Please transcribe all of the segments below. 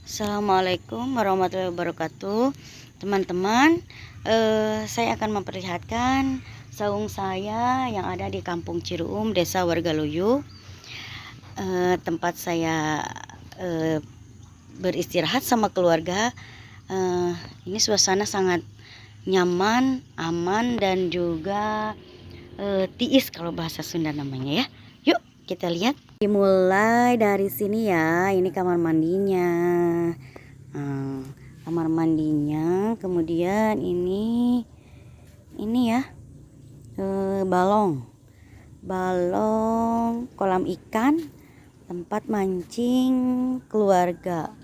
Assalamualaikum warahmatullahi wabarakatuh, teman-teman. Saya akan memperlihatkan saung saya yang ada di Kampung Ciruum, Desa Wargaluyu. Tempat saya beristirahat sama keluarga. Ini suasana sangat nyaman, aman, dan juga tiis kalau bahasa Sunda namanya ya. Yuk kita lihat. Dimulai dari sini ya. Ini kamar mandinya. Kamar mandinya. Kemudian ini ya, balong kolam ikan, tempat mancing keluarga.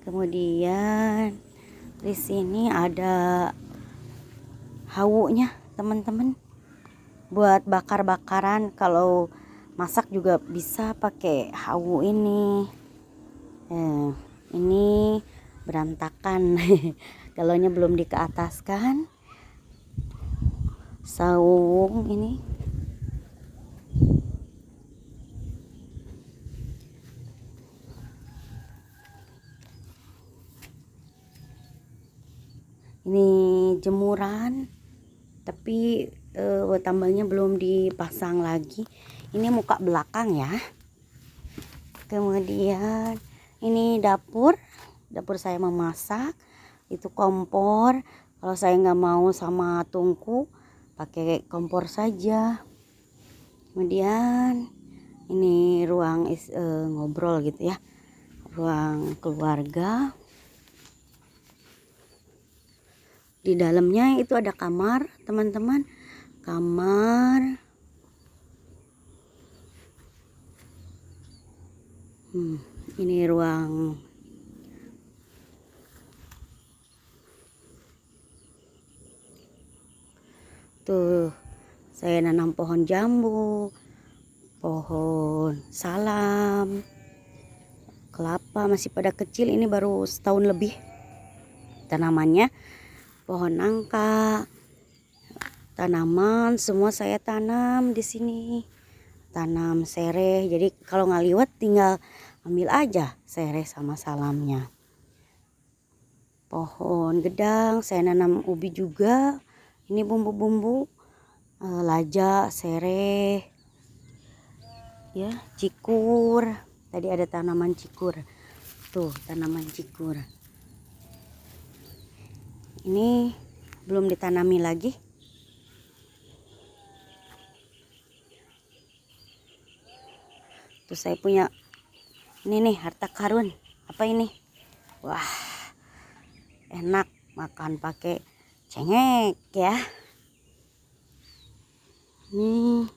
Kemudian di sini ada hawunya teman-teman, buat bakar-bakaran. Kalau masak juga bisa pakai hawu ini. Ini berantakan galaunya belum dikeataskan. Saung ini jemuran, tapi tambahnya belum dipasang lagi. Ini muka belakang ya. Kemudian ini dapur saya memasak. Itu kompor. Kalau saya nggak mau sama tungku, pakai kompor saja. Kemudian ini ruang ngobrol gitu ya, ruang keluarga. Di dalamnya itu ada kamar teman-teman, kamar. Ini ruang tuh, saya nanam pohon jambu, pohon salam, kelapa masih pada kecil, ini baru setahun lebih tanamannya. Pohon nangka, tanaman semua saya tanam di sini. Tanam sereh, jadi kalau ngaliwat tinggal ambil aja sereh sama salamnya. Pohon gedang, saya nanam ubi juga. Ini bumbu-bumbu, laja, sereh, ya, cikur. Tadi ada tanaman cikur, tuh tanaman cikur. Ini belum ditanami lagi. Tuh saya punya ini nih, harta karun. Apa ini? Wah, enak makan pakai cengek ya. Ini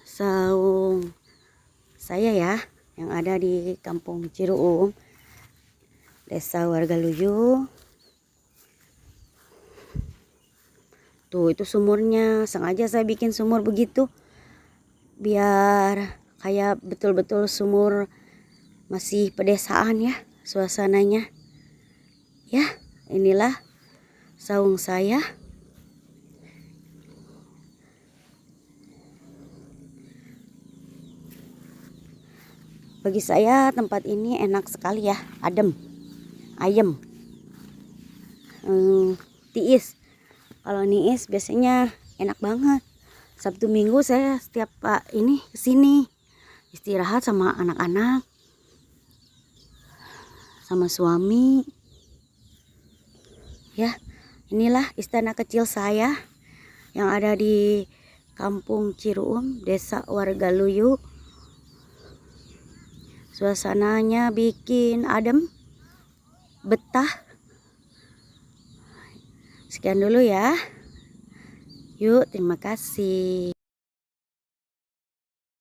saung saya ya, yang ada di Kampung Ciruum, Desa Wargaluyu. Tuh itu sumurnya, sengaja saya bikin sumur begitu biar kayak betul-betul sumur masih pedesaan ya suasananya. Ya, inilah saung saya. Bagi saya tempat ini enak sekali ya, adem, ayem, tiis. Kalau niis biasanya enak banget. Sabtu Minggu saya setiap ini kesini istirahat sama anak-anak, sama suami. Ya, inilah istana kecil saya yang ada di Kampung Ciruum, Desa Wargaluyu. Suasananya bikin adem, betah. Sekian dulu ya. Yuk, terima kasih.